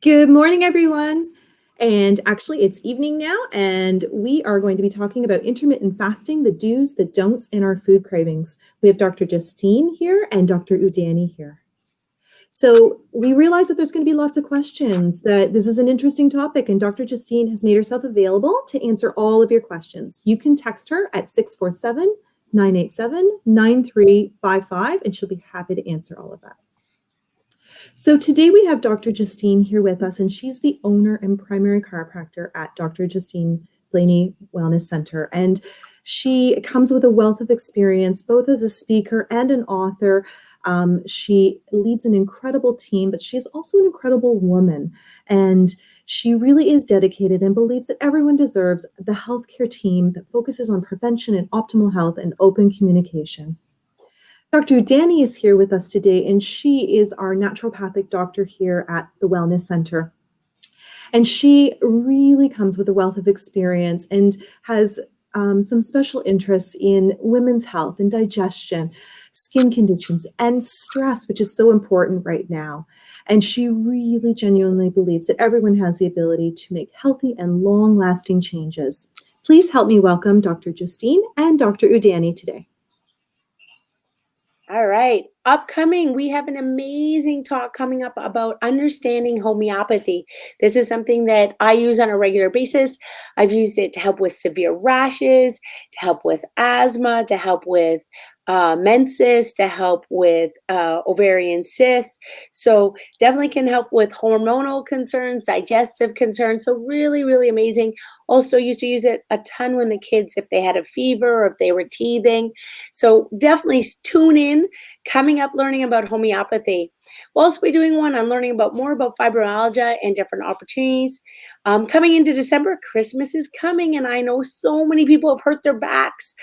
Good morning, everyone. And actually, it's evening now, and we are going to be talking about intermittent fasting, the do's, the don'ts, and our food cravings. We have Dr. Justine here and Dr. Udani here. So we realize that there's going to be lots of questions, that this is an interesting topic, and Dr. Justine has made herself available to answer all of your questions. You can text her at 647-987-9355, and she'll be happy to answer all of that. So today we have Dr. Justine here with us, and she's the owner and primary chiropractor at Dr. Justine Blaney Wellness Center. And she comes with a wealth of experience, both as a speaker and an author. She leads an incredible team, but she's also an incredible woman. And she really is dedicated and believes that everyone deserves the healthcare team that focuses on prevention and optimal health and open communication. Dr. Udani is here with us today, and she is our naturopathic doctor here at the Wellness Center. And she really comes with a wealth of experience and has some special interests in women's health and digestion, skin conditions, and stress, which is so important right now. And she really genuinely believes that everyone has the ability to make healthy and long-lasting changes. Please help me welcome Dr. Justine and Dr. Udani today. All right. Upcoming, we have an amazing talk coming up about understanding homeopathy. This is something that I use on a regular basis. I've used it to help with severe rashes, to help with asthma, to help with menses, to help with ovarian cysts. So definitely can help with hormonal concerns, digestive concerns. So really, really amazing. Also used to use it a ton when the kids, if they had a fever or if they were teething. So definitely tune in. Coming up, learning about homeopathy. We'll also be doing one on learning more about fibromyalgia and different opportunities. Coming into December, Christmas is coming, and I know so many people have hurt their backs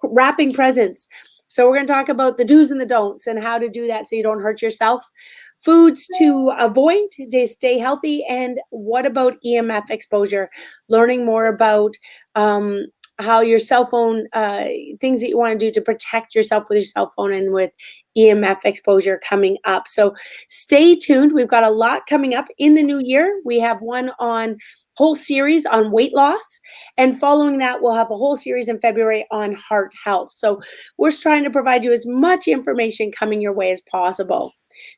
wrapping presents. So we're going to talk about the do's and the don'ts and how to do that so you don't hurt yourself. Foods to avoid to stay healthy, and what about EMF exposure? Learning more about how your cell phone, things that you want to do to protect yourself with your cell phone and with EMF exposure coming up. So stay tuned. We've got a lot coming up in the new year. We have one whole series on weight loss, and following that we'll have a whole series in February on heart health. So we're trying to provide you as much information coming your way as possible.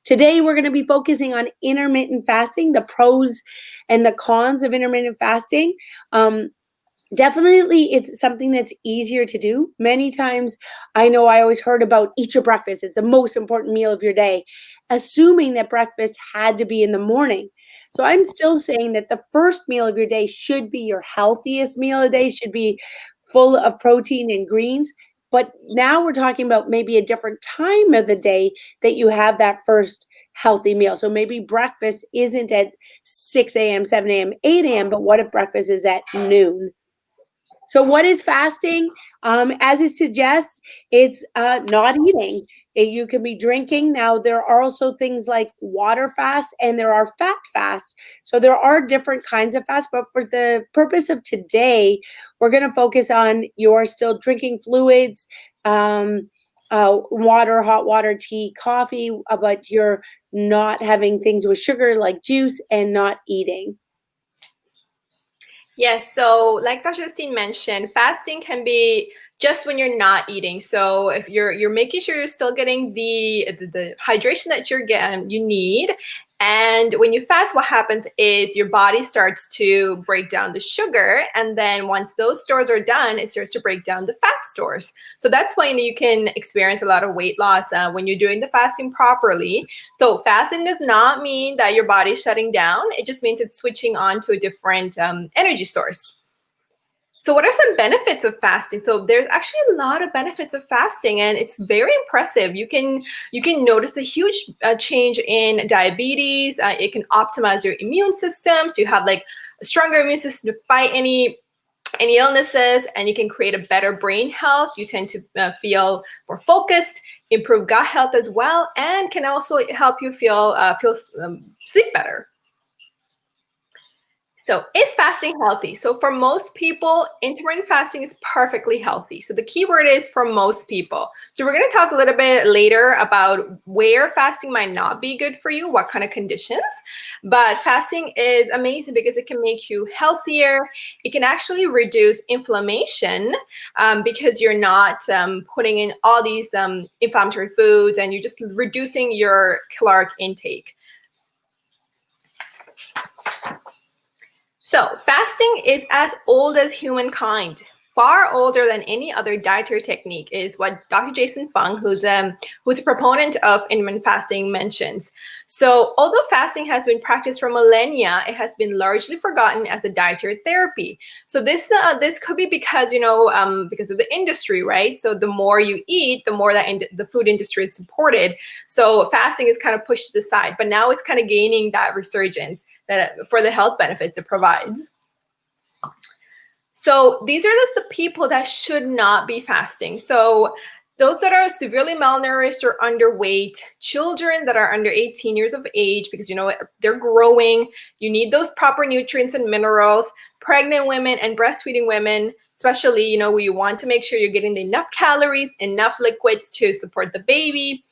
Today we're going to be focusing on intermittent fasting, the pros and the cons of intermittent fasting. Definitely, it's something that's easier to do. Many times, I know I always heard about eat your breakfast. It's the most important meal of your day, assuming that breakfast had to be in the morning. So I'm still saying that the first meal of your day should be your healthiest meal of the day, should be full of protein and greens. But now we're talking about maybe a different time of the day that you have that first healthy meal. So maybe breakfast isn't at 6 a.m., 7 a.m., 8 a.m., but what if breakfast is at noon? So what is fasting? As it suggests, it's not eating. You can be drinking. Now, there are also things like water fast and there are fat fasts. So there are different kinds of fasts, but for the purpose of today, we're going to focus on you're still drinking fluids, water, hot water, tea, coffee, but you're not having things with sugar like juice and not eating. Yes, so like Dr. Justine mentioned, fasting can be just when you're not eating. So if you're making sure you're still getting the hydration that you need, and when you fast, what happens is your body starts to break down the sugar, and then once those stores are done, it starts to break down the fat stores. So that's when you can experience a lot of weight loss when you're doing the fasting properly. So fasting does not mean that your body's shutting down. It just means it's switching on to a different energy source. So what are some benefits of fasting? So there's actually a lot of benefits of fasting, and it's very impressive. You can notice a huge change in diabetes. It can optimize your immune system, so you have like a stronger immune system to fight any illnesses, and you can create a better brain health. You tend to feel more focused, improve gut health as well, and can also help you feel sleep better. So is fasting healthy? So for most people, intermittent fasting is perfectly healthy. So the key word is for most people. So we're going to talk a little bit later about where fasting might not be good for you, what kind of conditions. But fasting is amazing because it can make you healthier. It can actually reduce inflammation because you're not putting in all these inflammatory foods, and you're just reducing your caloric intake. So fasting is as old as humankind, far older than any other dietary technique, is what Dr. Jason Fung, who's a proponent of intermittent fasting, mentions. So although fasting has been practiced for millennia, it has been largely forgotten as a dietary therapy. So this could be because, because of the industry, right? So the more you eat, the more that the food industry is supported. So fasting is kind of pushed to the side, but now it's kind of gaining that resurgence for the health benefits it provides. So these are just the people that should not be fasting. So those that are severely malnourished or underweight, children that are under 18 years of age, because they're growing, you need those proper nutrients and minerals, pregnant women and breastfeeding women, especially, where you want to make sure you're getting enough calories, enough liquids to support the baby.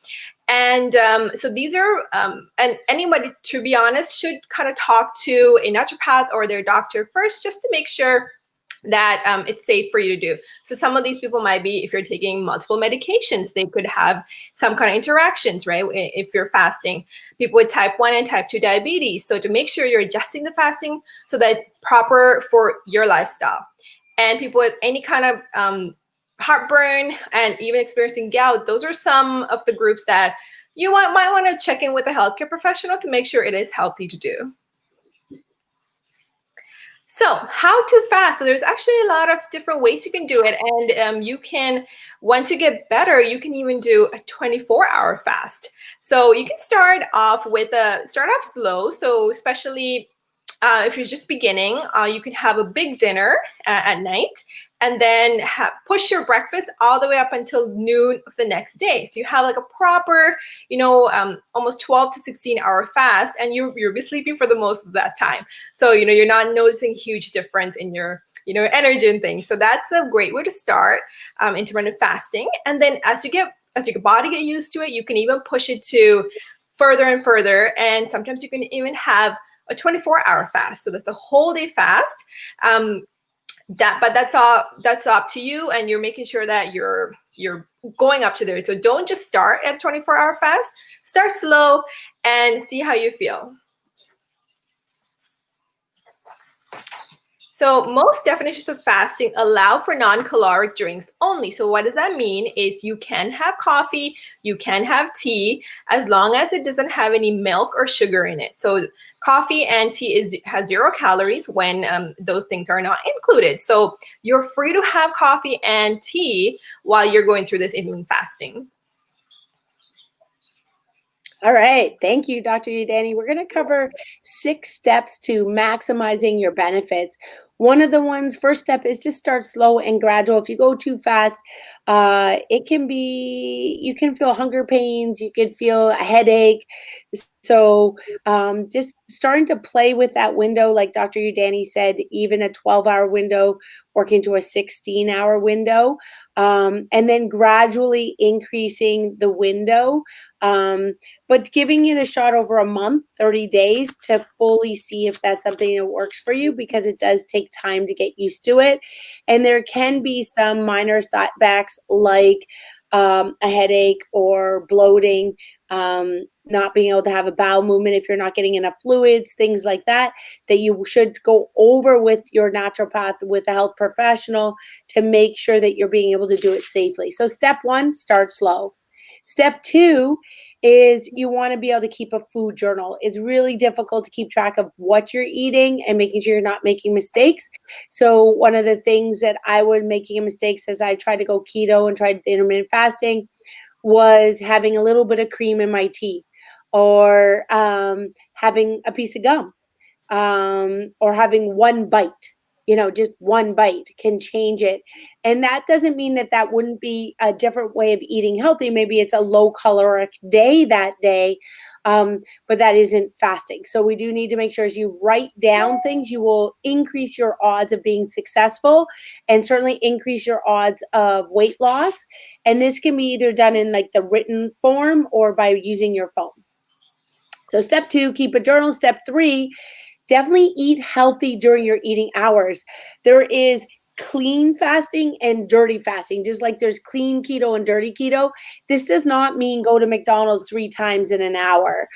And so these are, and anybody, to be honest, should kind of talk to a naturopath or their doctor first, just to make sure that it's safe for you to do. So some of these people might be, if you're taking multiple medications, they could have some kind of interactions, right? If you're fasting, people with type 1 and type 2 diabetes. So to make sure you're adjusting the fasting so that proper for your lifestyle. And people with any kind of heartburn and even experiencing gout, those are some of the groups that you might want to check in with a healthcare professional to make sure it is healthy to do. So how to fast? So there's actually a lot of different ways you can do it. And you can, once you get better, you can even do a 24-hour fast. So you can start off slow. So especially if you're just beginning, you can have a big dinner at night, and then push your breakfast all the way up until noon of the next day. So you have like a proper, almost 12 to 16-hour fast, and you'll be sleeping for the most of that time. So, you're not noticing huge difference in your, energy and things. So that's a great way to start intermittent fasting. And then as your body get used to it, you can even push it to further and further. And sometimes you can even have a 24-hour fast. So that's a whole day fast. But that's up to you, and you're making sure that you're going up to there. So don't just start at 24-hour fast. Start slow and see how you feel. So most definitions of fasting allow for non-caloric drinks only. So what does that mean is you can have coffee, you can have tea, as long as it doesn't have any milk or sugar in it. So coffee and tea has 0 calories when those things are not included. So you're free to have coffee and tea while you're going through this intermittent fasting. All right. Thank you, Dr. Udani. We're going to cover 6 steps to maximizing your benefits. One of the first step is just start slow and gradual. If you go too fast, you can feel hunger pains, you could feel a headache. So just starting to play with that window, like Dr. Udani said, even a 12-hour window, working to a 16-hour window, and then gradually increasing the window. But giving it a shot over a month, 30 days, to fully see if that's something that works for you, because it does take time to get used to it. And there can be some minor setbacks like a headache or bloating, not being able to have a bowel movement if you're not getting enough fluids, things like that you should go over with your naturopath, with a health professional, to make sure that you're being able to do it safely. So step 1, start slow. Step 2 is you want to be able to keep a food journal. It's really difficult to keep track of what you're eating and making sure you're not making mistakes. So one of the things that I was making mistakes as I tried to go keto and tried intermittent fasting was having a little bit of cream in my tea, or having a piece of gum, or having one bite. Just one bite can change it. And that doesn't mean that wouldn't be a different way of eating healthy. Maybe it's a low caloric day that day, but that isn't fasting. So we do need to make sure as you write down things, you will increase your odds of being successful and certainly increase your odds of weight loss. And this can be either done in like the written form or by using your phone. So step 2, keep a journal. Step 3, definitely eat healthy during your eating hours. There is clean fasting and dirty fasting, just like there's clean keto and dirty keto. This does not mean go to McDonald's 3 times in an hour,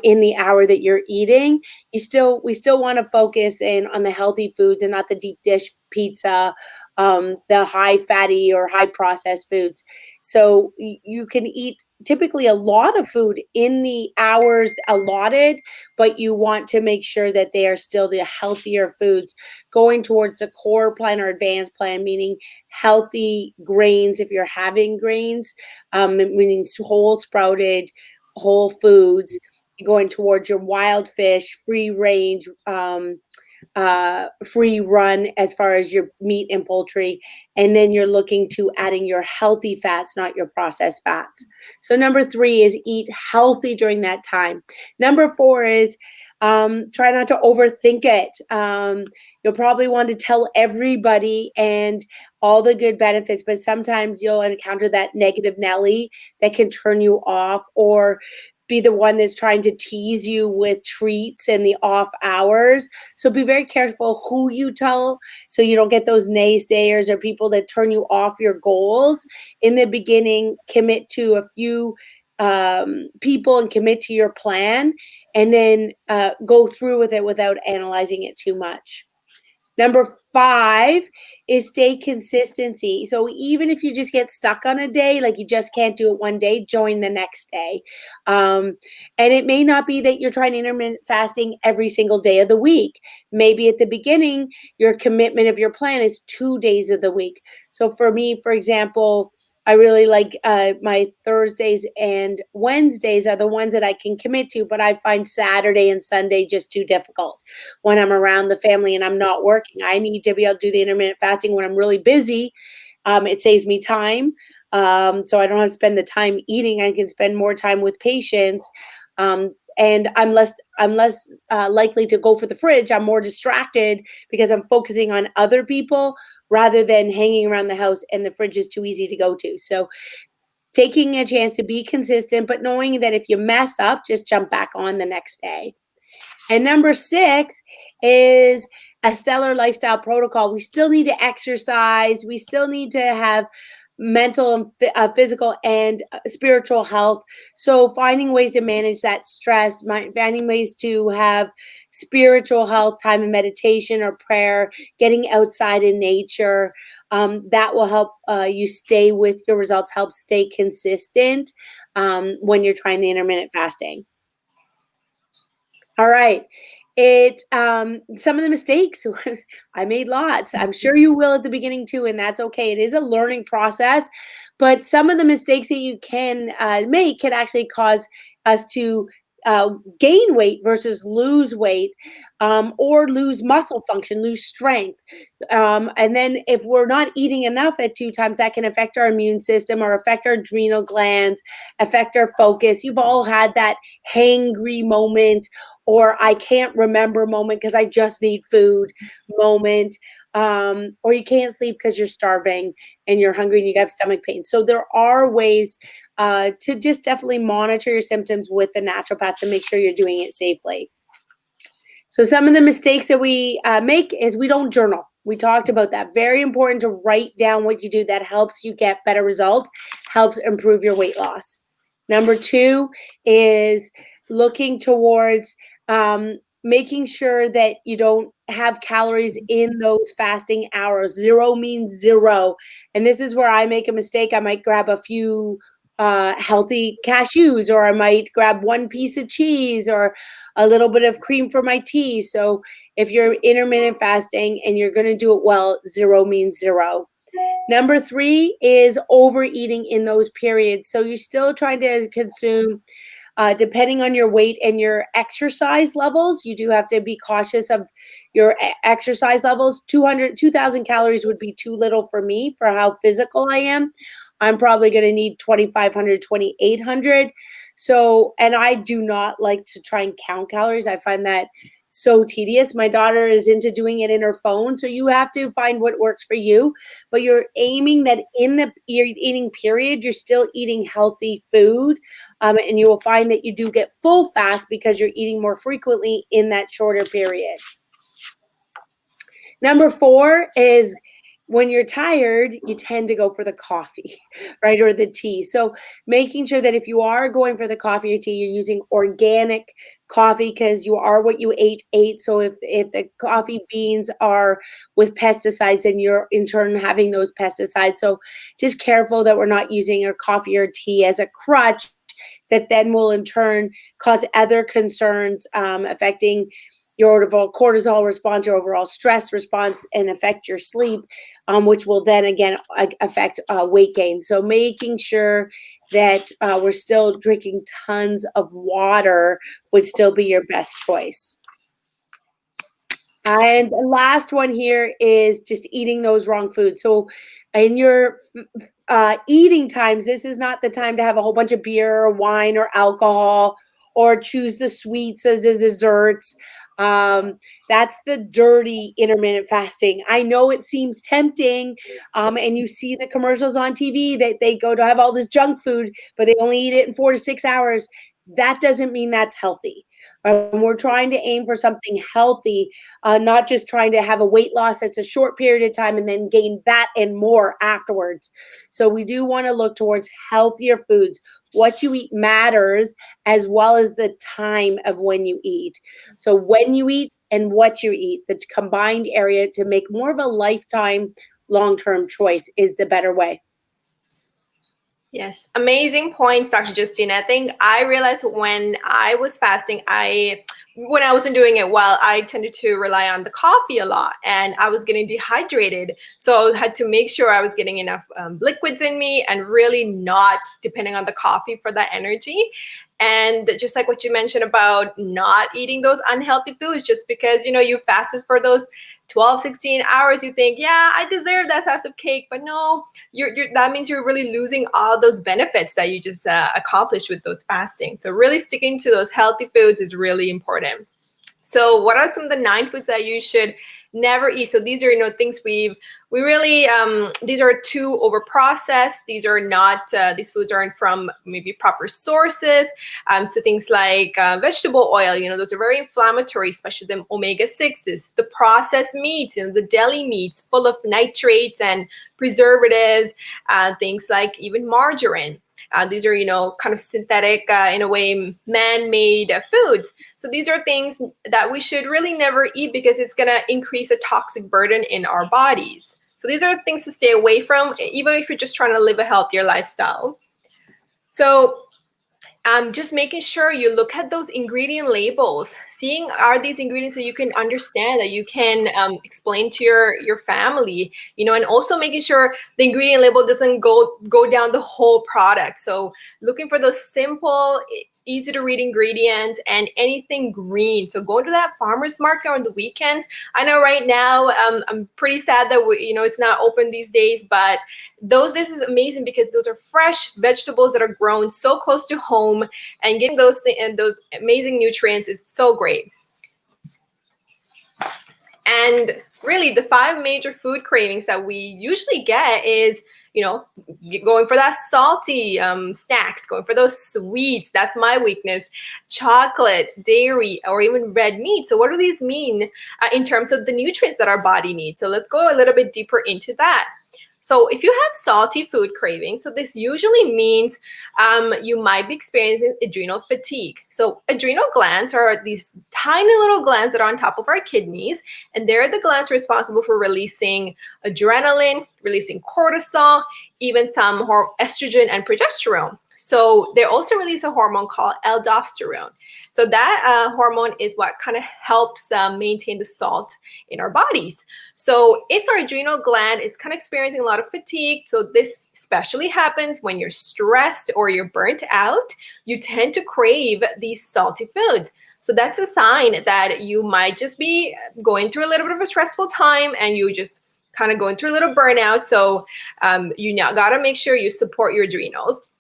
in the hour that you're eating. We still want to focus in on the healthy foods and not the deep dish pizza, the high fatty or high processed foods. So you can eat typically a lot of food in the hours allotted, but you want to make sure that they are still the healthier foods, going towards the core plan or advanced plan, meaning healthy grains if you're having grains, meaning whole sprouted, whole foods, going towards your wild fish, free range, free run as far as your meat and poultry, and then you're looking to adding your healthy fats, not your processed fats. So number 3 is eat healthy during that time. Number 4 is try not to overthink it. You'll probably want to tell everybody and all the good benefits, but sometimes you'll encounter that negative Nelly that can turn you off, or be the one that's trying to tease you with treats in the off hours. So be very careful who you tell so you don't get those naysayers or people that turn you off your goals. In the beginning, commit to a few people and commit to your plan, and then go through with it without analyzing it too much. Number 5 is stay consistency. So even if you just get stuck on a day, like you just can't do it one day, join the next day. And it may not be that you're trying intermittent fasting every single day of the week. Maybe at the beginning, your commitment of your plan is 2 days of the week. So for me, for example, I really like my Thursdays and Wednesdays are the ones that I can commit to, but I find Saturday and Sunday just too difficult when I'm around the family and I'm not working. I need to be able to do the intermittent fasting when I'm really busy. It saves me time. So I don't have to spend the time eating. I can spend more time with patients. And I'm less likely to go for the fridge. I'm more distracted because I'm focusing on other people rather than hanging around the house, and the fridge is too easy to go to. So taking a chance to be consistent, but knowing that if you mess up, just jump back on the next day. And number 6 is a stellar lifestyle protocol. We still need to exercise. We still need to have mental and physical and spiritual health. So finding ways to manage that stress, finding ways to have spiritual health, time in meditation or prayer, getting outside in nature, that will help you stay with your results, help stay consistent when you're trying the intermittent fasting. All right. Some of the mistakes, I made lots. I'm sure you will at the beginning too, and that's okay. It is a learning process, but some of the mistakes that you can make can actually cause us to gain weight versus lose weight, or lose muscle function, lose strength. And then if we're not eating enough at 2 times, that can affect our immune system or affect our adrenal glands, affect our focus. You've all had that hangry moment, or I can't remember moment because I just need food moment, or you can't sleep because you're starving and you're hungry and you have stomach pain. So there are ways to just definitely monitor your symptoms with the naturopath to make sure you're doing it safely. So some of the mistakes that we make is we don't journal. We talked about that. Very important to write down what you do. That helps you get better results, helps improve your weight loss. Number 2 is looking towards making sure that you don't have calories in those fasting hours. 0 means 0. And this is where I make a mistake. I might grab a few healthy cashews, or I might grab 1 piece of cheese or a little bit of cream for my tea. So if you're intermittent fasting and you're going to do it well, 0 means 0. Number 3 is overeating in those periods. So you're still trying to consume, depending on your weight and your exercise levels. You do have to be cautious of your exercise levels. 2,000 calories would be too little for me for how physical I am. I'm probably going to need 2,500, 2,800. So, and I do not like to try and count calories. I find that so tedious. My daughter is into doing it in her phone. So you have to find what works for you, but you're aiming that in the eating period, you're still eating healthy food. And you will find that you do get full fast because you're eating more frequently in that shorter period. Number 4 is when you're tired, you tend to go for the coffee, right? Or the tea. So making sure that if you are going for the coffee or tea, you're using organic coffee because you are what you ate. So if the coffee beans are with pesticides, then you're in turn having those pesticides. So just careful that we're not using our coffee or tea as a crutch that then will in turn cause other concerns affecting your overall cortisol response, your overall stress response, and affect your sleep, which will then again affect weight gain. So making sure that we're still drinking tons of water would still be your best choice. And the last one here is just eating those wrong foods. So in your eating times, this is not the time to have a whole bunch of beer or wine or alcohol or choose the sweets or the desserts. That's the dirty intermittent fasting. I know it seems tempting, and you see the commercials on TV that they go to have all this junk food, but they only eat it in 4 to 6 hours. That doesn't mean that's healthy. We're trying to aim for something healthy, not just trying to have a weight loss that's a short period of time and then gain that and more afterwards. So we do want to look towards healthier foods. What you eat matters, as well as the time of when you eat. So when you eat and what you eat, the combined area to make more of a lifetime long-term choice is the better way. Yes, amazing points, Dr. Justine. I think I realized when I was fasting, when I wasn't doing it well, I tended to rely on the coffee a lot and I was getting dehydrated. So I had to make sure I was getting enough liquids in me and really not depending on the coffee for that energy. And just like what you mentioned about not eating those unhealthy foods, just because, you fasted for those 12, 16 hours, you think, yeah, I deserve that slice of cake. But no, that means you're really losing all those benefits that you just accomplished with those fasting. So really sticking to those healthy foods is really important. So what are some of the 9 foods that you should never eat? So these are, things we really, these are too over processed. These are not, these foods aren't from maybe proper sources. So things like vegetable oil, those are very inflammatory, especially the omega-6s, the processed meats, the deli meats full of nitrates and preservatives, things like even margarine. These are, kind of synthetic, in a way, man-made foods. So these are things that we should really never eat because it's going to increase a toxic burden in our bodies. So these are things to stay away from, even if you're just trying to live a healthier lifestyle. So just making sure you look at those ingredient labels, seeing are these ingredients that you can understand, that you can explain to your family, and also making sure the ingredient label doesn't go down the whole product. So looking for those simple, easy to read ingredients and anything green. So going to that farmer's market on the weekends. I know right now I'm pretty sad that it's not open these days, but this is amazing because those are fresh vegetables that are grown so close to home, and getting those amazing nutrients is so great. And really, the 5 major food cravings that we usually get is, going for that salty snacks, going for those sweets. That's my weakness. Chocolate, dairy, or even red meat. So what do these mean in terms of the nutrients that our body needs? So let's go a little bit deeper into that. So if you have salty food cravings, so this usually means you might be experiencing adrenal fatigue. So adrenal glands are these tiny little glands that are on top of our kidneys, and they're the glands responsible for releasing adrenaline, releasing cortisol, even some estrogen and progesterone. So they also release a hormone called aldosterone. So that hormone is what kind of helps maintain the salt in our bodies. So if our adrenal gland is kind of experiencing a lot of fatigue, so this especially happens when you're stressed or you're burnt out, you tend to crave these salty foods. So that's a sign that you might just be going through a little bit of a stressful time and you just kind of going through a little burnout. So you now got to make sure you support your adrenals.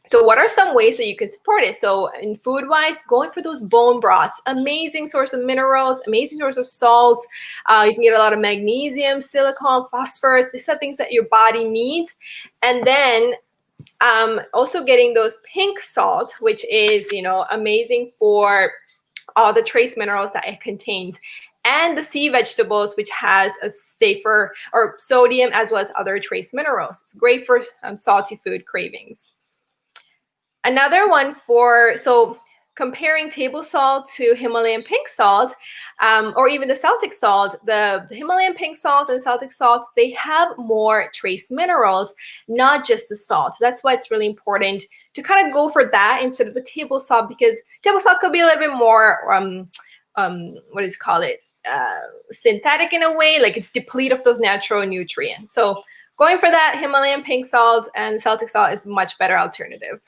So what are some ways that you can support it? So in food-wise, going for those bone broths, amazing source of minerals, amazing source of salts. You can get a lot of magnesium, silicon, phosphorus. These are things that your body needs. And then also getting those pink salt, which is, amazing for all the trace minerals that it contains. And the sea vegetables, which has a safer or sodium as well as other trace minerals. It's great for salty food cravings. Another one so comparing table salt to Himalayan pink salt, or even the Celtic salt, the Himalayan pink salt and Celtic salt, they have more trace minerals, not just the salt. So that's why it's really important to kind of go for that instead of the table salt, because table salt could be a little bit more, synthetic in a way, like it's depleted of those natural nutrients. So going for that Himalayan pink salt and Celtic salt is a much better alternative.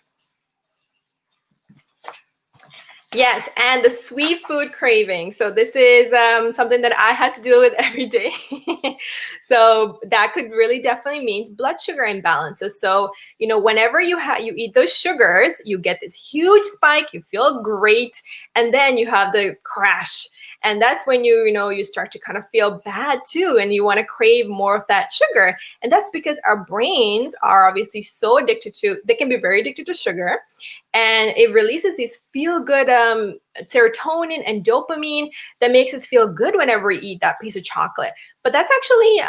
Yes, and the sweet food craving. So this is something that I had to deal with every day. So that could really definitely mean blood sugar imbalance. So whenever you eat those sugars, you get this huge spike, you feel great, and then you have the crash. And that's when you start to kind of feel bad too, and you want to crave more of that sugar. And that's because our brains are obviously so they can be very addicted to sugar, and it releases these feel-good serotonin and dopamine that makes us feel good whenever we eat that piece of chocolate. But that's actually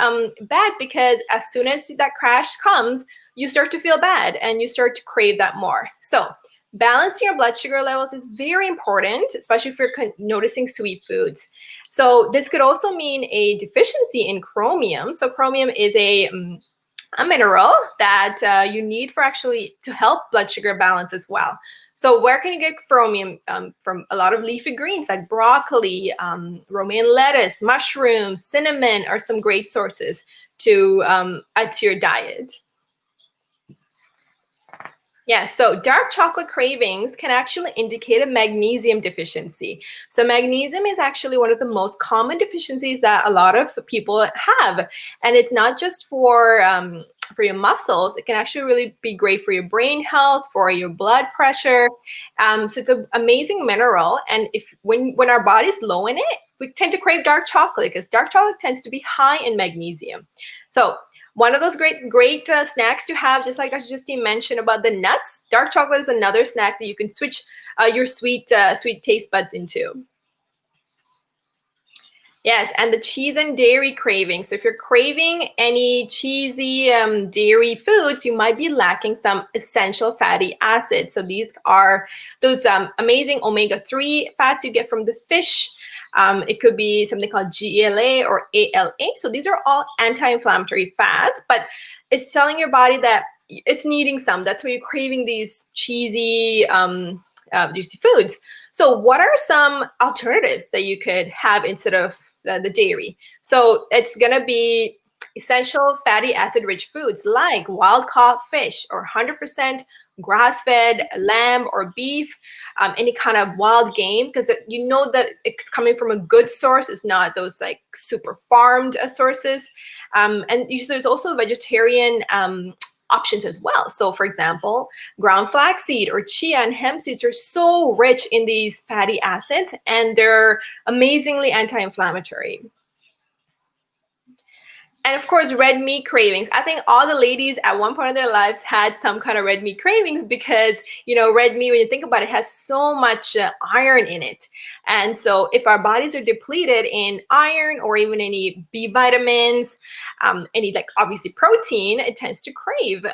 bad, because as soon as that crash comes, you start to feel bad and you start to crave that more. So balancing your blood sugar levels is very important, especially if you're noticing sweet foods. So this could also mean a deficiency in chromium. So chromium is a mineral that you need to help blood sugar balance as well. So where can you get chromium? From a lot of leafy greens like broccoli, romaine lettuce, mushrooms, cinnamon are some great sources to add to your diet. Yeah, so dark chocolate cravings can actually indicate a magnesium deficiency. So magnesium is actually one of the most common deficiencies that a lot of people have. And it's not just for your muscles. It can actually really be great for your brain health, for your blood pressure. So it's an amazing mineral. And when our body's low in it, we tend to crave dark chocolate, because dark chocolate tends to be high in magnesium. So one of those great snacks to have, just like Dr. Justine mentioned about the nuts, dark chocolate is another snack that you can switch your sweet taste buds into. Yes, and the cheese and dairy craving. So if you're craving any cheesy dairy foods, you might be lacking some essential fatty acids. So these are those amazing omega-3 fats you get from the fish. It could be something called GLA or ALA. So these are all anti-inflammatory fats, but it's telling your body that it's needing some. That's why you're craving these cheesy, juicy foods. So what are some alternatives that you could have instead of the dairy? So it's going to be essential fatty acid rich foods like wild caught fish, or 100% grass-fed lamb or beef, any kind of wild game, because you know that it's coming from a good source. It's not those like super farmed sources. And there's also vegetarian options as well. So for example, ground flaxseed or chia and hemp seeds are so rich in these fatty acids, and they're amazingly anti-inflammatory. And of course, red meat cravings. I think all the ladies at one point in their lives had some kind of red meat cravings, because, red meat, when you think about it, has so much iron in it. And so if our bodies are depleted in iron, or even any B vitamins, any obviously protein, it tends to crave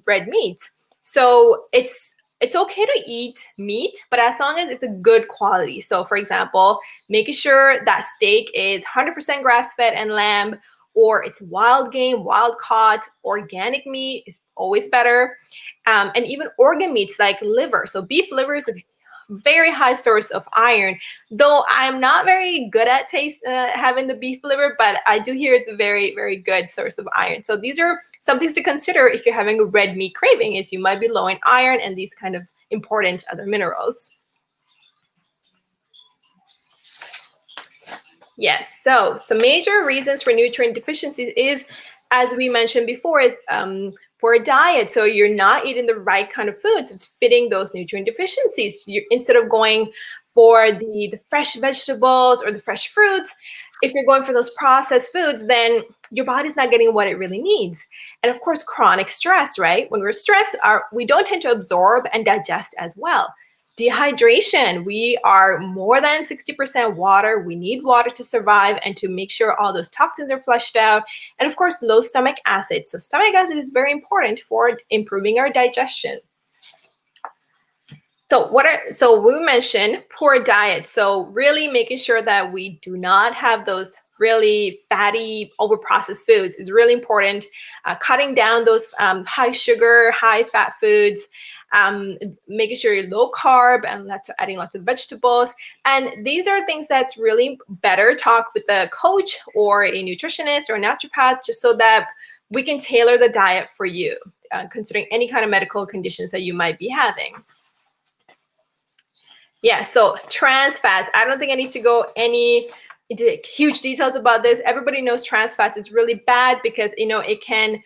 red meat. So it's okay to eat meat, but as long as it's a good quality. So for example, making sure that steak is 100% grass-fed and lamb, or it's wild game, wild caught, organic meat is always better. And even organ meats like liver. So beef liver is a very high source of iron, though I'm not very good at having the beef liver, but I do hear it's a very, very good source of iron. So these are some things to consider if you're having a red meat craving, is you might be low in iron and these kind of important other minerals. Yes, so some major reasons for nutrient deficiencies is, as we mentioned before, is poor diet. So you're not eating the right kind of foods. It's fitting those nutrient deficiencies. Instead of going for the fresh vegetables or the fresh fruits, if you're going for those processed foods, then your body's not getting what it really needs. And of course, chronic stress, right? When we're stressed, we don't tend to absorb and digest as well. Dehydration, we are more than 60% water. We need water to survive and to make sure all those toxins are flushed out. And of course, low stomach acid. So stomach acid is very important for improving our digestion. So we mentioned poor diet. So really making sure that we do not have those really fatty, overprocessed foods is really important. Cutting down those high sugar, high fat foods, making sure you're low carb and adding lots of vegetables. And these are things that's really better talk with a coach or a nutritionist or a naturopath, just so that we can tailor the diet for you, considering any kind of medical conditions that you might be having. Yeah, so trans fats. I don't think I need to go into huge details about this. Everybody knows trans fats is really bad because, it can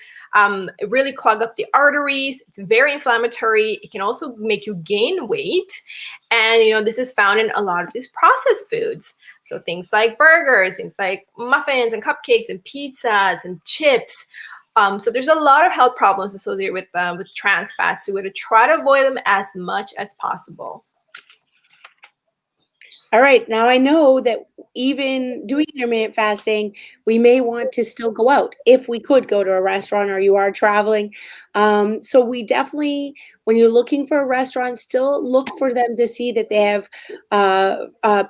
really clog up the arteries. It's very inflammatory. It can also make you gain weight. And, this is found in a lot of these processed foods. So things like burgers, things like muffins and cupcakes and pizzas and chips. So there's a lot of health problems associated with trans fats. So we're going to try to avoid them as much as possible. All right, now I know that even doing intermittent fasting, we may want to still go out if we could go to a restaurant or you are traveling. So we definitely, when you're looking for a restaurant, still look for them to see that they have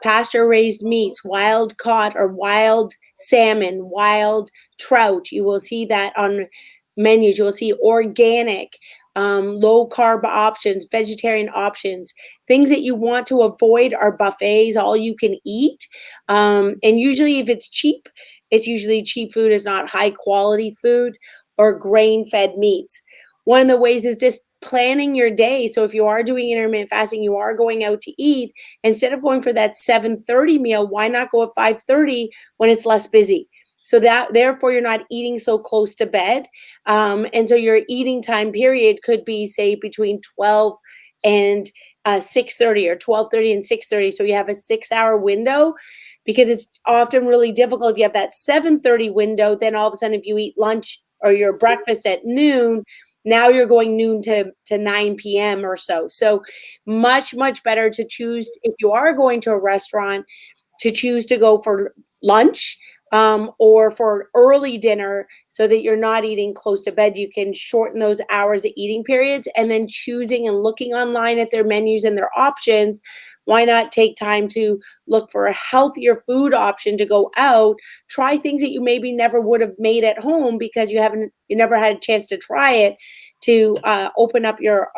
pasture-raised meats, wild caught or wild salmon, wild trout. You will see that on menus. You will see organic, low carb options, vegetarian options. Things that you want to avoid are buffets, all you can eat. And usually if it's cheap, it's usually cheap food is not high quality food or grain-fed meats. One of the ways is just planning your day. So if you are doing intermittent fasting, you are going out to eat, instead of going for that 7:30 meal, why not go at 5:30 when it's less busy? So that therefore you're not eating so close to bed. And so your eating time period could be, say, between 12 and 6:30 or 12:30 and 6:30. So you have a 6-hour window, because it's often really difficult if you have that 7:30 window, then all of a sudden if you eat lunch or your breakfast at noon, now you're going noon to 9 p.m. or so. So much, much better to choose, if you are going to a restaurant, to choose to go for lunch or for early dinner, so that you're not eating close to bed. You can shorten those hours of eating periods, and then choosing and looking online at their menus and their options. Why not take time to look for a healthier food option to go out, try things that you maybe never would have made at home because you never had a chance to try it, to open up your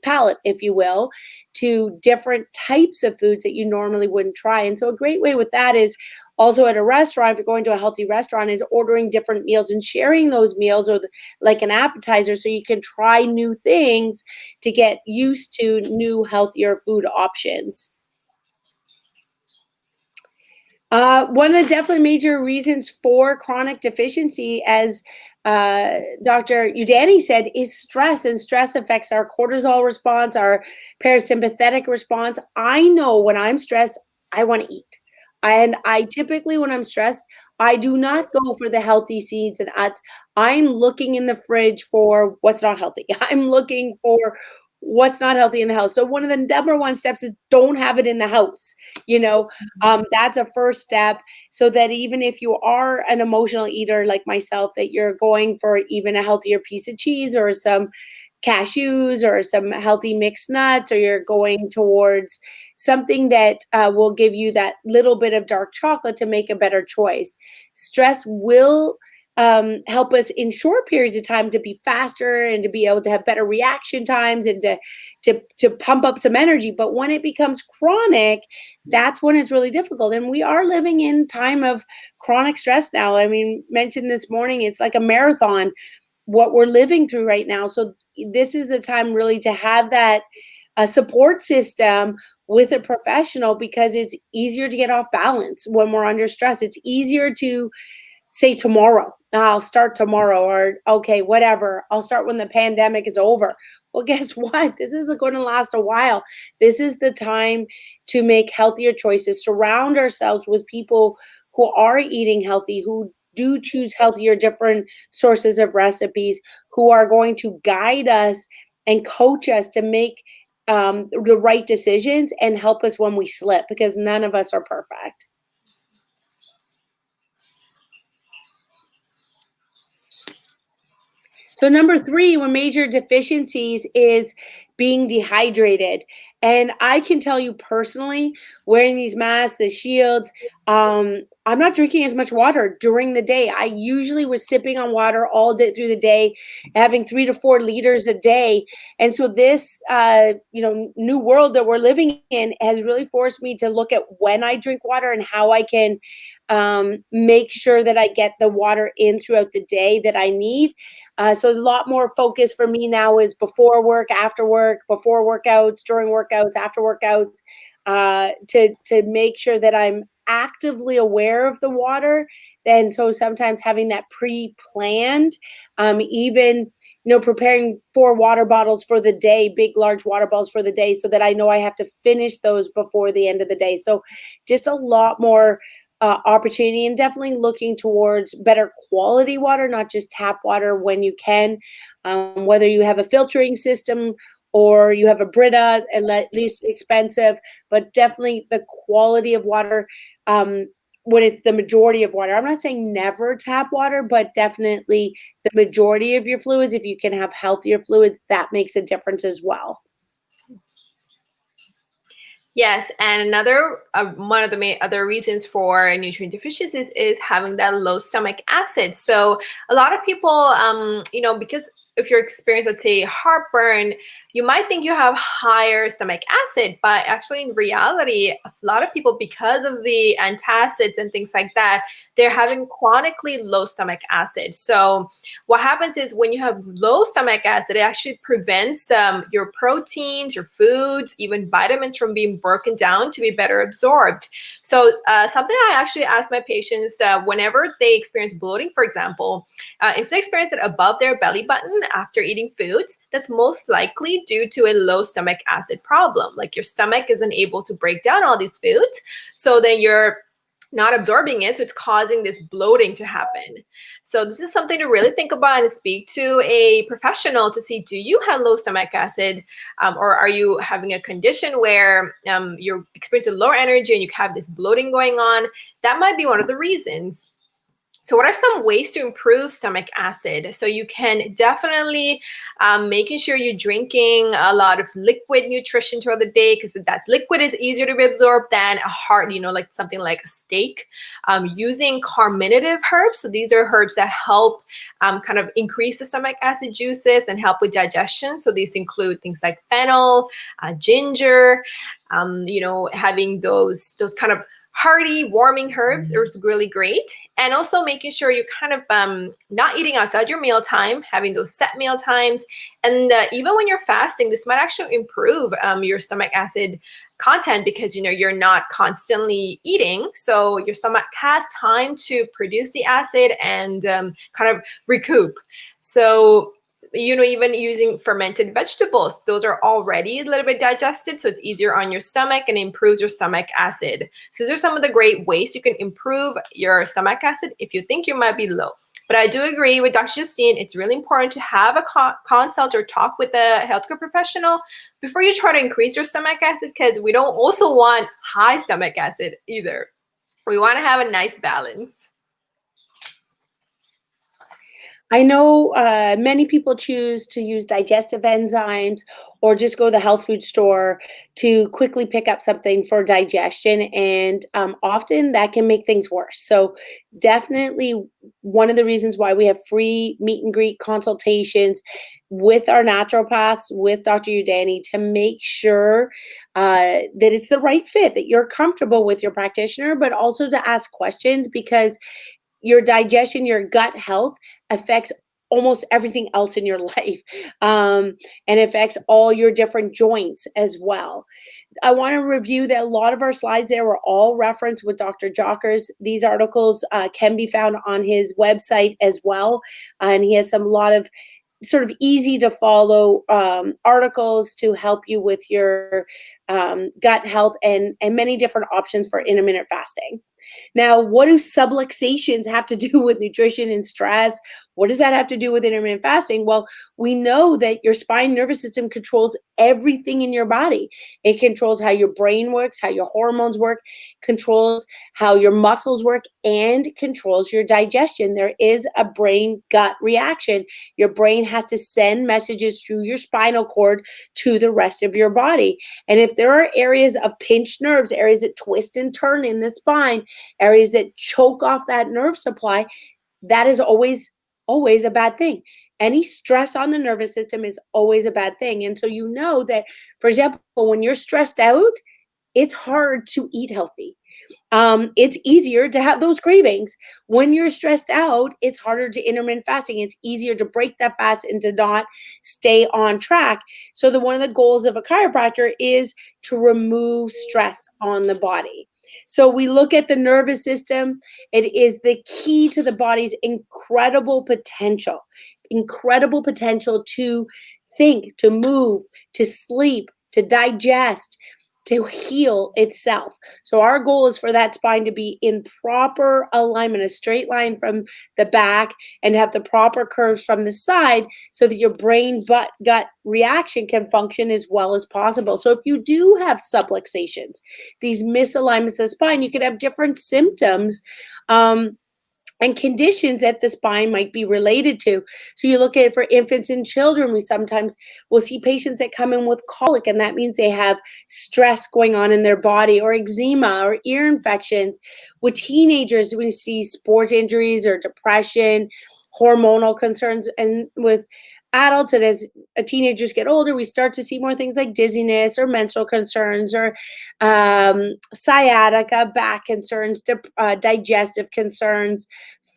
palate, if you will, to different types of foods that you normally wouldn't try. And so a great way with that is also at a restaurant, if you're going to a healthy restaurant, is ordering different meals and sharing those meals, or like an appetizer, so you can try new things to get used to new, healthier food options. One of the definitely major reasons for chronic deficiency, as Dr. Udani said, is stress. And stress affects our cortisol response, our parasympathetic response. I know when I'm stressed, I want to eat. And I typically, when I'm stressed, I do not go for the healthy seeds and nuts. I'm looking in the fridge for what's not healthy. I'm looking for what's not healthy in the house. So one of the number one steps is don't have it in the house. That's a first step, so that even if you are an emotional eater like myself, that you're going for even a healthier piece of cheese or some cashews or some healthy mixed nuts, or you're going towards something that will give you that little bit of dark chocolate to make a better choice. Stress will help us in short periods of time to be faster and to be able to have better reaction times and to pump up some energy. But when it becomes chronic, that's when it's really difficult. And we are living in time of chronic stress now. I mean, mentioned this morning, it's like a marathon, what we're living through right now. So this is a time really to have that support system with a professional, because it's easier to get off balance when we're under stress. It's easier to say tomorrow I'll start tomorrow, or okay, whatever, I'll start when the pandemic is over. Well, guess what? This isn't going to last a while. This is the time to make healthier choices, surround ourselves with people who are eating healthy, who do choose healthier, different sources of recipes, who are going to guide us and coach us to make the right decisions and help us when we slip, because none of us are perfect. So number 3, one major deficiencies is being dehydrated. And I can tell you personally, wearing these masks, the shields, I'm not drinking as much water during the day. I usually was sipping on water all day through the day, having 3 to 4 liters a day. And so this, new world that we're living in has really forced me to look at when I drink water and how I can make sure that I get the water in throughout the day that I need. So a lot more focus for me now is before work, after work, before workouts, during workouts, after workouts, to make sure that I'm actively aware of the water. And so sometimes having that pre-planned, even preparing 4 water bottles for the day, big, large water bottles for the day, so that I know I have to finish those before the end of the day. So just a lot more opportunity, and definitely looking towards better quality water, not just tap water when you can, whether you have a filtering system or you have a Brita, at least expensive, but definitely the quality of water when it's the majority of water. I'm not saying never tap water, but definitely the majority of your fluids, if you can have healthier fluids, that makes a difference as well. Yes, and another one of the main other reasons for nutrient deficiencies is having that low stomach acid. So a lot of people, because if you're experiencing, let's say, heartburn, you might think you have higher stomach acid, but actually in reality, a lot of people, because of the antacids and things like that, they're having chronically low stomach acid. So what happens is when you have low stomach acid, it actually prevents your proteins, your foods, even vitamins from being broken down to be better absorbed. So something I actually ask my patients whenever they experience bloating, for example, if they experience it above their belly button after eating foods, that's most likely due to a low stomach acid problem. Like your stomach isn't able to break down all these foods, so then you're not absorbing it, so it's causing this bloating to happen. So this is something to really think about and speak to a professional to see, do you have low stomach acid, or are you having a condition where you're experiencing lower energy and you have this bloating going on? That might be one of the reasons. So what are some ways to improve stomach acid? So you can definitely making sure you're drinking a lot of liquid nutrition throughout the day, because that liquid is easier to be absorbed than a hard, like something like a steak. Using carminative herbs. So these are herbs that help kind of increase the stomach acid juices and help with digestion. So these include things like fennel, ginger, having those kind of hearty, warming herbs is really great. And also making sure you're kind of not eating outside your meal time, having those set meal times. And even when you're fasting, this might actually improve your stomach acid content, because you're not constantly eating, so your stomach has time to produce the acid and kind of recoup. So even using fermented vegetables, those are already a little bit digested, so it's easier on your stomach and improves your stomach acid. So these are some of the great ways you can improve your stomach acid if you think you might be low. But I do agree with Dr. Justine, it's really important to have a consult or talk with a healthcare professional before you try to increase your stomach acid, because we don't also want high stomach acid either. We want to have a nice balance. I know many people choose to use digestive enzymes or just go to the health food store to quickly pick up something for digestion, and often that can make things worse. So definitely one of the reasons why we have free meet and greet consultations with our naturopaths, with Dr. Udani, to make sure that it's the right fit, that you're comfortable with your practitioner, but also to ask questions, because your digestion, your gut health affects almost everything else in your life, and affects all your different joints as well. I want to review that a lot of our slides there were all referenced with Dr. Jockers. These articles can be found on his website as well. And he has a lot of sort of easy to follow articles to help you with your gut health and many different options for intermittent fasting. Now, what do subluxations have to do with nutrition and stress? What does that have to do with intermittent fasting? Well, we know that your spine nervous system controls everything in your body. It controls how your brain works, how your hormones work, controls how your muscles work, and controls your digestion. There is a brain gut reaction. Your brain has to send messages through your spinal cord to the rest of your body. And if there are areas of pinched nerves, areas that twist and turn in the spine, areas that choke off that nerve supply, that is always a bad thing. Any stress on the nervous system is always a bad thing. And so you know that, for example, when you're stressed out, it's hard to eat healthy. It's easier to have those cravings. When you're stressed out, it's harder to intermittent fasting. It's easier to break that fast and to not stay on track. So one of the goals of a chiropractor is to remove stress on the body. So we look at the nervous system. It is the key to the body's incredible potential to think, to move, to sleep, to digest, to heal itself. So our goal is for that spine to be in proper alignment, a straight line from the back, and have the proper curves from the side so that your brain gut reaction can function as well as possible. So if you do have subluxations, these misalignments of the spine, you could have different symptoms and conditions that the spine might be related to. So you look at it for infants and children, we sometimes will see patients that come in with colic, and that means they have stress going on in their body, or eczema or ear infections. With teenagers, we see sports injuries or depression, hormonal concerns. And with adults, and as teenagers get older, we start to see more things like dizziness or menstrual concerns or sciatica, back concerns, digestive concerns,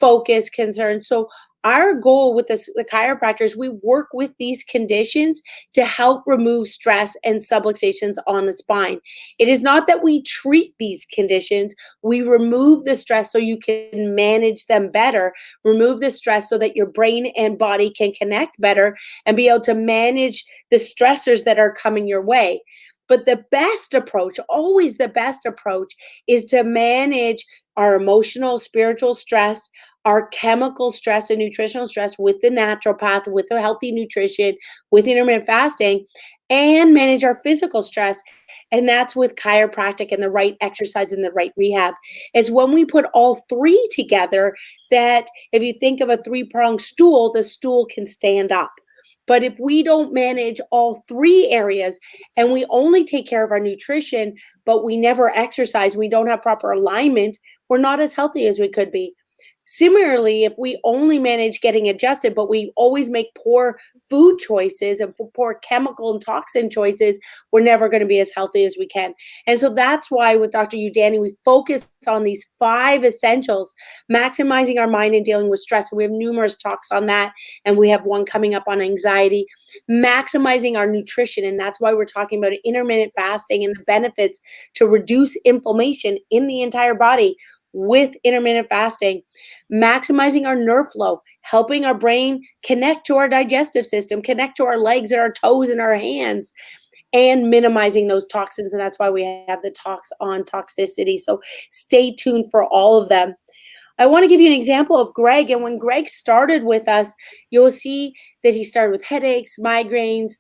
focus concerns. So our goal with the chiropractors, we work with these conditions to help remove stress and subluxations on the spine. It is not that we treat these conditions, we remove the stress so you can manage them better, remove the stress so that your brain and body can connect better and be able to manage the stressors that are coming your way. But the best approach, always the best approach, is to manage our emotional, spiritual stress, our chemical stress and nutritional stress with the naturopath, with a healthy nutrition, with intermittent fasting, and manage our physical stress. And that's with chiropractic and the right exercise and the right rehab. It's when we put all three together that, if you think of a three-pronged stool, the stool can stand up. But if we don't manage all three areas and we only take care of our nutrition, but we never exercise, we don't have proper alignment, we're not as healthy as we could be. Similarly, if we only manage getting adjusted, but we always make poor food choices and poor chemical and toxin choices, we're never going to be as healthy as we can. And so that's why with Dr. Udani, we focus on these 5 essentials, maximizing our mind and dealing with stress. And we have numerous talks on that. And we have one coming up on anxiety, maximizing our nutrition. And that's why we're talking about intermittent fasting and the benefits to reduce inflammation in the entire body with intermittent fasting, maximizing our nerve flow, helping our brain connect to our digestive system, connect to our legs and our toes and our hands, and minimizing those toxins. And that's why we have the talks on toxicity. So stay tuned for all of them. I want to give you an example of Greg. And when Greg started with us, you'll see that he started with headaches, migraines,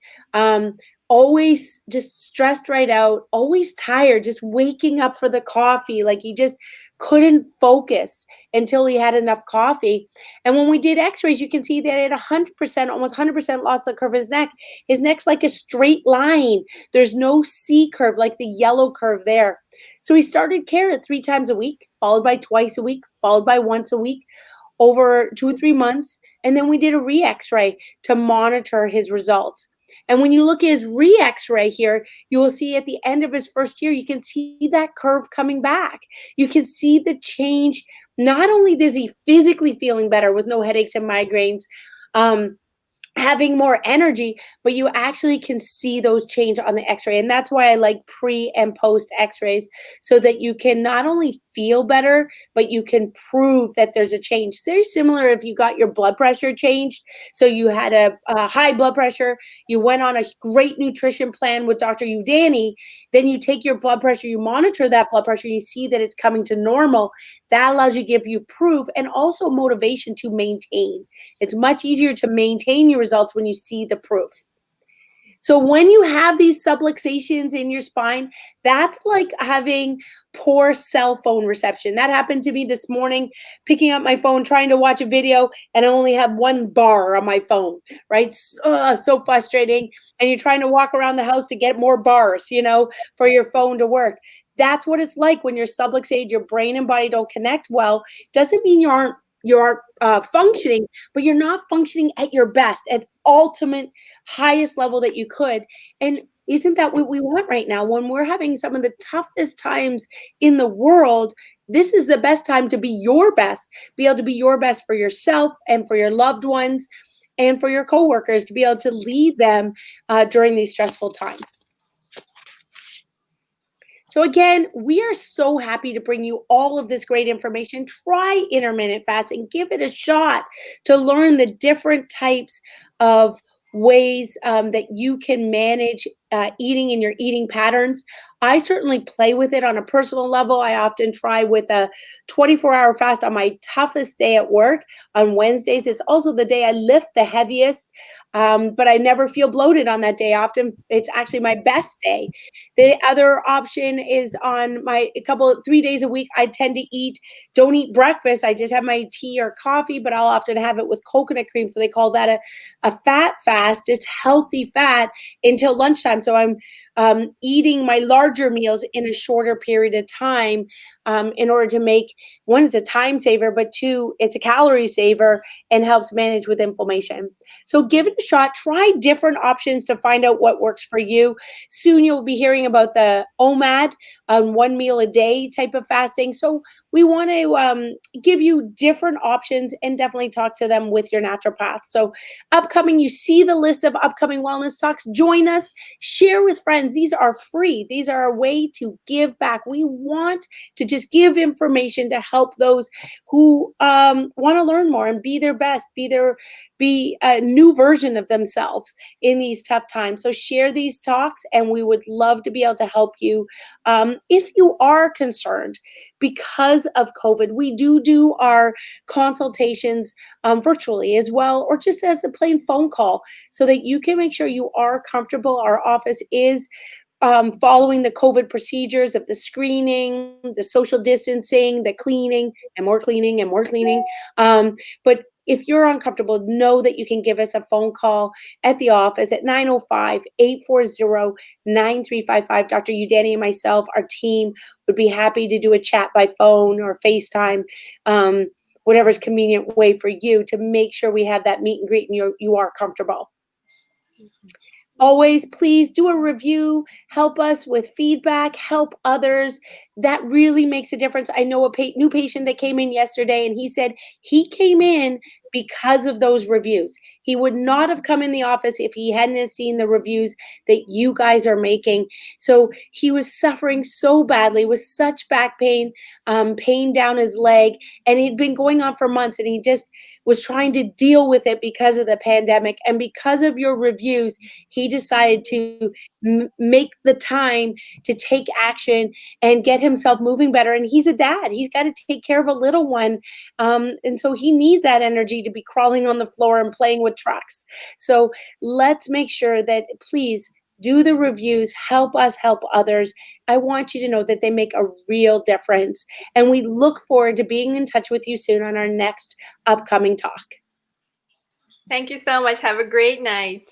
always just stressed right out, always tired, just waking up for the coffee. Like he just couldn't focus until he had enough coffee. And when we did x-rays, you can see that at 100%, almost 100% lost the curve of his neck. His neck's like a straight line. There's no C curve like the yellow curve there. So he started care at 3 times a week, followed by twice a week, followed by once a week, over 2 or 3 months. And then we did a re-x-ray to monitor his results. And when you look at his re-x-ray here, you will see at the end of his first year, you can see that curve coming back. You can see the change. Not only is he physically feeling better with no headaches and migraines, having more energy, but you actually can see those change on the x-ray. And that's why I like pre and post x-rays, so that you can not only feel better, but you can prove that there's a change. It's very similar if you got your blood pressure changed. So you had a high blood pressure, you went on a great nutrition plan with Dr. Udani, then you take your blood pressure, you monitor that blood pressure, you see that it's coming to normal. That allows you to give you proof and also motivation to maintain. It's much easier to maintain your results when you see the proof. So when you have these subluxations in your spine, that's like having poor cell phone reception. That happened to me this morning, picking up my phone, trying to watch a video, and I only have one bar on my phone, right? So frustrating. And you're trying to walk around the house to get more bars, for your phone to work. That's what it's like when you're subluxated, your brain and body don't connect well. Doesn't mean you aren't functioning, but you're not functioning at your best, at ultimate highest level that you could. And isn't that what we want right now? When we're having some of the toughest times in the world, this is the best time to be your best, be able to be your best for yourself and for your loved ones and for your coworkers, to be able to lead them during these stressful times. So again, we are so happy to bring you all of this great information. Try intermittent fasting, give it a shot to learn the different types of ways that you can manage eating and your eating patterns. I certainly play with it on a personal level. I often try with a 24-hour fast on my toughest day at work on Wednesdays. It's also the day I lift the heaviest, but I never feel bloated on that day. Often it's actually my best day. The other option is on my 3 days a week, I tend to don't eat breakfast. I just have my tea or coffee, but I'll often have it with coconut cream. So they call that a fat fast, just healthy fat until lunchtime. So I'm eating my larger meals in a shorter period of time in order to make, one, it's a time saver, but two, it's a calorie saver and helps manage with inflammation. So give it a shot. Try different options to find out what works for you. Soon you'll be hearing about the OMAD, 1 meal a day type of fasting. So we want to give you different options and definitely talk to them with your naturopath. So upcoming, you see the list of upcoming wellness talks. Join us, share with friends. These are free. These are a way to give back. We want to just give information to help those who want to learn more and be their best, be a new version of themselves in these tough times. So share these talks, and we would love to be able to help you. If you are concerned because of COVID, we do our consultations virtually as well, or just as a plain phone call, so that you can make sure you are comfortable. Our office is following the COVID procedures of the screening, the social distancing, the cleaning, and more cleaning and more cleaning. But if you're uncomfortable, know that you can give us a phone call at the office at 905-840-9355. Dr. Udani and myself, our team, would be happy to do a chat by phone or FaceTime, whatever's convenient way for you, to make sure we have that meet and greet and you are comfortable. Always, please do a review, help us with feedback, help others. That really makes a difference. I know a new patient that came in yesterday, and he said he came in because of those reviews. He would not have come in the office if he hadn't seen the reviews that you guys are making. So he was suffering so badly with such back pain, pain down his leg, and he'd been going on for months, and he just was trying to deal with it because of the pandemic. And because of your reviews, he decided to make the time to take action and get himself moving better. And he's a dad. He's got to take care of a little one. And so he needs that energy to be crawling on the floor and playing with trucks. So let's make sure that, please, do the reviews, help us help others. I want you to know that they make a real difference. And we look forward to being in touch with you soon on our next upcoming talk. Thank you so much. Have a great night.